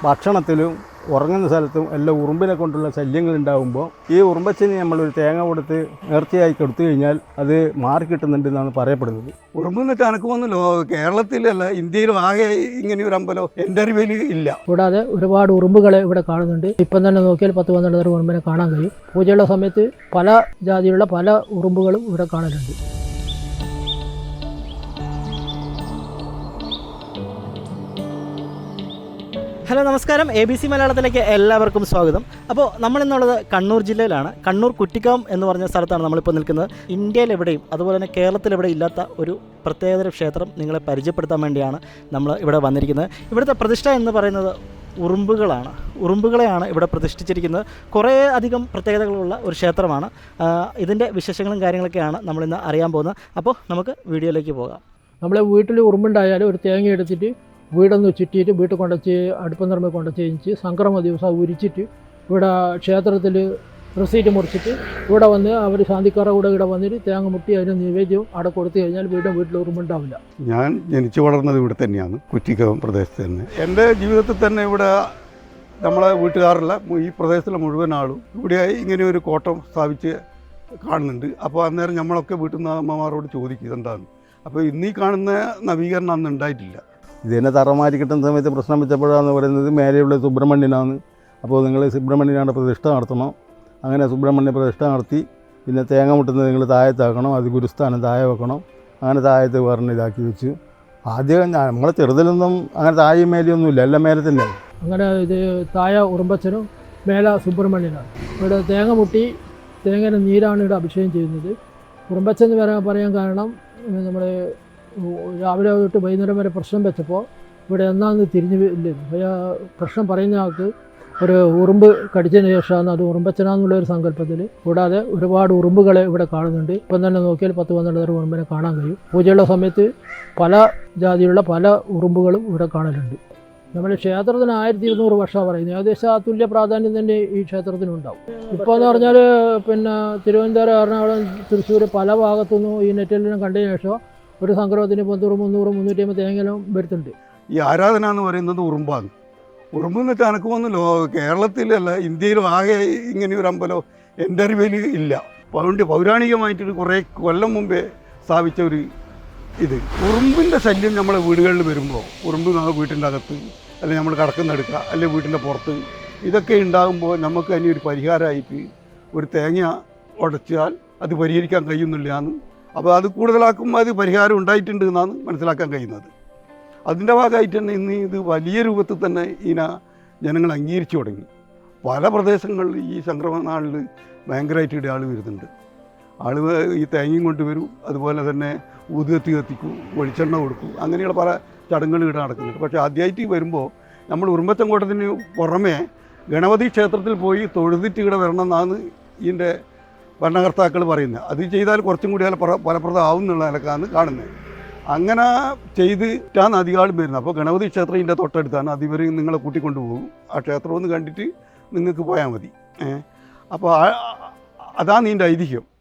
ഭക്ഷണത്തിലും ഉറങ്ങുന്ന സ്ഥലത്തും എല്ലാം ഉറുമ്പിനെ കൊണ്ടുള്ള ശല്യങ്ങൾ ഉണ്ടാകുമ്പോൾ ഈ ഉറുമ്പച്ചിന് നമ്മളൊരു തേങ്ങ കൊടുത്ത് നേർച്ചയായി കൊടുത്തു കഴിഞ്ഞാൽ അത് മാറിക്കിട്ടുന്നുണ്ടെന്നാണ് പറയപ്പെടുന്നത്. ഉറുമ്പെന്ന് വെച്ചാൽ അനക്കുമൊന്നുമില്ല, കേരളത്തിലല്ല ഇന്ത്യയിലും ആകെ ഇങ്ങനെ ഒരു അമ്പലം എൻ്റെ അറിവിൽ ഇല്ല. കൂടാതെ ഒരുപാട് ഉറുമ്പുകളെ ഇവിടെ കാണുന്നുണ്ട്. ഇപ്പം തന്നെ നോക്കിയാൽ 10-12 ഉറുമ്പിനെ കാണാൻ കഴിയും. പൂജയുള്ള സമയത്ത് പല ജാതിയിലുള്ള പല ഉറുമ്പുകളും ഇവിടെ കാണലുണ്ട്. ഹലോ നമസ്കാരം, ABC മലയാളത്തിലേക്ക് എല്ലാവർക്കും സ്വാഗതം. അപ്പോൾ നമ്മളിന്നുള്ളത് കണ്ണൂർ ജില്ലയിലാണ്. കണ്ണൂർ കുറ്റിക്കാം എന്ന് പറഞ്ഞ സ്ഥലത്താണ് നമ്മളിപ്പോൾ നിൽക്കുന്നത്. ഇന്ത്യയിലെവിടെയും അതുപോലെ തന്നെ കേരളത്തിലെവിടെ ഇല്ലാത്ത ഒരു പ്രത്യേകതര ക്ഷേത്രം നിങ്ങളെ പരിചയപ്പെടുത്താൻ വേണ്ടിയാണ് നമ്മൾ ഇവിടെ വന്നിരിക്കുന്നത്. ഇവിടുത്തെ പ്രതിഷ്ഠ എന്ന് പറയുന്നത് ഉറുമ്പുകളാണ്. ഉറുമ്പുകളെയാണ് ഇവിടെ പ്രതിഷ്ഠിച്ചിരിക്കുന്നത്. കുറേ അധികം പ്രത്യേകതകളുള്ള ഒരു ക്ഷേത്രമാണ്. ഇതിൻ്റെ വിശേഷങ്ങളും കാര്യങ്ങളൊക്കെയാണ് നമ്മളിന്ന് അറിയാൻ പോകുന്നത്. അപ്പോൾ നമുക്ക് വീഡിയോയിലേക്ക് പോകാം. നമ്മളെ വീട്ടിൽ ഉറുമ്പുണ്ടായാലും ഒരു തേങ്ങ എടുത്തിട്ട് വീടൊന്ന് ചുറ്റിയിട്ട് വീട്ടിൽ കൊണ്ടുവച്ച് അടുപ്പം നിറമ കൊണ്ടുവച്ച് കഴിഞ്ഞ് സംക്രമ ദിവസം ഉരിച്ചിട്ട് ഇവിടെ ക്ഷേത്രത്തിൽ റെസീറ്റ് മുറിച്ചിട്ട് ഇവിടെ വന്ന് അവർ ശാന്തിക്കാറ കൂടെ ഇവിടെ വന്നിട്ട് തേങ്ങ മുട്ടി അതിന് നിവേദ്യവും അവിടെ കൊടുത്തു കഴിഞ്ഞാൽ വീട്ടിൽ ഉറുമ്പുണ്ടാവില്ല. ഞാൻ ജനിച്ചു വളർന്നത് ഇവിടെ തന്നെയാണ്, കുറ്റിക്കകം പ്രദേശത്ത് തന്നെ. എൻ്റെ ജീവിതത്തിൽ തന്നെ ഇവിടെ നമ്മളെ വീട്ടുകാരല്ല, ഈ പ്രദേശത്തിലെ മുഴുവൻ ആളും ഇവിടെ ഇങ്ങനെ ഒരു കോട്ടം സ്ഥാപിച്ച് കാണുന്നുണ്ട്. അപ്പോൾ അന്നേരം നമ്മളൊക്കെ വീട്ടിൽ നിന്ന് അമ്മമാരോട് ചോദിക്കും ഇതെന്താണ്. അപ്പോൾ ഇന്നീ കാണുന്ന നവീകരണം അന്ന് ഉണ്ടായിട്ടില്ല. ഇതിനെ തറമാറ്റി കിട്ടുന്ന സമയത്ത് പ്രശ്നം വെച്ചപ്പോഴാന്ന് പറയുന്നത് മേലെയുള്ള സുബ്രഹ്മണ്യനാണ്. അപ്പോൾ നിങ്ങൾ സുബ്രഹ്മണ്യനാണ് പ്രതിഷ്ഠ നടത്തണം. അങ്ങനെ സുബ്രഹ്മണ്യ പ്രതിഷ്ഠ നടത്തി പിന്നെ തേങ്ങ മുട്ടുന്നത് നിങ്ങൾ താഴത്താക്കണം, അത് ഗുരുസ്ഥാനം താഴെ വെക്കണം. അങ്ങനെ താഴത്ത് പറഞ്ഞ് ഇതാക്കി വെച്ചു. ആദ്യം നമ്മളെ ചെറുതിലൊന്നും അങ്ങനെ താഴെയും മേലെയൊന്നും ഇല്ല, എല്ലാം മേലെ തന്നെ. അങ്ങനെ ഇത് താഴെ ഉറുമ്പച്ചനും മേലെ സുബ്രഹ്മണ്യനാണ്. ഇവിടെ തേങ്ങ മുട്ടി തേങ്ങയുടെ നീരാണ് ഇവിടെ അഭിഷേകം ചെയ്യുന്നത്. ഉറുമ്പച്ചൻ എന്ന് പറയാൻ കാരണം നമ്മൾ രാവിലെ തൊട്ട് വൈകുന്നേരം വരെ പ്രശ്നം വെച്ചപ്പോൾ ഇവിടെ എന്നാന്ന് തിരിഞ്ഞു ഇല്ല. പ്രശ്നം പറയുന്ന ആൾക്ക് ഒരു ഉറുമ്പ് കടിച്ചതിന് ശേഷമാണ് അത് ഉറുമ്പച്ചനാന്നുള്ള ഒരു സങ്കല്പത്തിൽ. കൂടാതെ ഒരുപാട് ഉറുമ്പുകളെ ഇവിടെ കാണുന്നുണ്ട്. ഇപ്പം തന്നെ നോക്കിയാൽ 10-12 ഉറുമ്പിനെ കാണാൻ കഴിയും. പൂജയുള്ള സമയത്ത് പല ജാതിയിലുള്ള പല ഉറുമ്പുകളും ഇവിടെ കാണലുണ്ട്. നമ്മുടെ ക്ഷേത്രത്തിന് 1200 വർഷമാണ് പറയുന്നത്. ഏകദേശം ആ തുല്യ പ്രാധാന്യം തന്നെ ഈ ക്ഷേത്രത്തിനുണ്ടാവും. ഇപ്പോൾ എന്ന് പറഞ്ഞാൽ പിന്നെ തിരുവനന്തപുരം, എറണാകുളം, തൃശ്ശൂർ പല ഭാഗത്തുനിന്നും ഈ നെറ്റെല്ലാം കണ്ടതിന് ശേഷം ഒരു സംക്രമത്തിന് 200, 300, 350 തേങ്ങലും വരുത്തുന്നുണ്ട്. ഈ ആരാധന എന്ന് പറയുന്നത് ഉറുമ്പാണ്. ഉറുമ്പെന്ന് വെച്ചാൽ അനക്കുമൊന്നുമില്ല, കേരളത്തിലല്ല ഇന്ത്യയിലും ആകെ ഇങ്ങനെ ഒരു അമ്പലം എൻ്റെ അറിവിൽ ഇല്ല. അതുകൊണ്ട് പൗരാണികമായിട്ടൊരു കുറേ കൊല്ലം മുമ്പേ സ്ഥാപിച്ച ഒരു ഇത്. ഉറുമ്പിൻ്റെ ശല്യം നമ്മളെ വീടുകളിൽ വരുമ്പോൾ ഉറുമ്പ് നമ്മൾ വീട്ടിൻ്റെ അകത്ത് അല്ലെങ്കിൽ നമ്മൾ കിടക്കുന്നെടുക്കുക അല്ലെങ്കിൽ വീട്ടിൻ്റെ പുറത്ത് ഇതൊക്കെ ഉണ്ടാകുമ്പോൾ നമുക്ക് അതിന് ഒരു പരിഹാരമായിട്ട് ഒരു തേങ്ങ ഉടച്ചാൽ അത് പരിഹരിക്കാൻ കഴിയുന്നില്ലാന്ന്. അപ്പോൾ അത് കൂടുതലാക്കുമ്പോൾ അത് പരിഹാരം ഉണ്ടായിട്ടുണ്ട് എന്നാണ് മനസ്സിലാക്കാൻ കഴിയുന്നത്. അതിൻ്റെ ഭാഗമായിട്ട് തന്നെ ഇന്ന് ഇത് വലിയ രൂപത്തിൽ തന്നെ ജനങ്ങൾ അംഗീകരിച്ചു തുടങ്ങി. പല പ്രദേശങ്ങളിൽ ഈ സംക്രമണ നാളിൽ ഭയങ്കരമായിട്ട് ഇവിടെ ആൾ വരുന്നുണ്ട്. ആൾ ഈ തേങ്ങയും കൊണ്ടുവരും, അതുപോലെ തന്നെ ഊതുകത്തി കത്തിക്കും, വെളിച്ചെണ്ണ കൊടുക്കും, അങ്ങനെയുള്ള പല ചടങ്ങുകൾ ഇവിടെ നടക്കുന്നുണ്ട്. പക്ഷേ ആദ്യമായിട്ട് വരുമ്പോൾ നമ്മൾ ഉറുമ്പച്ചൻകോട്ടത്തിന് പുറമേ ഗണപതി ക്ഷേത്രത്തിൽ പോയി തൊഴുതിട്ട് ഇവിടെ വരണം എന്നാണ് ഇതിൻ്റെ ഭരണകർത്താക്കൾ പറയുന്നത്. അത് ചെയ്താൽ കുറച്ചും കൂടി ഫലപ്രദമാവും എന്നുള്ള നിലക്കാണ് കാണുന്നത്. അങ്ങനെ ചെയ്തിട്ടാണ് അധികാരം വരുന്നത്. അപ്പോൾ ഗണപതി ക്ഷേത്രം ഇതിൻ്റെ തൊട്ടടുത്താണ്. അതിവർ നിങ്ങളെ കൂട്ടിക്കൊണ്ടുപോകും. ആ ക്ഷേത്രം ഒന്ന് കണ്ടിട്ട് നിങ്ങൾക്ക് പോയാൽ മതി. അപ്പോൾ അതാണ് ഇതിൻ്റെ ഐതിഹ്യം.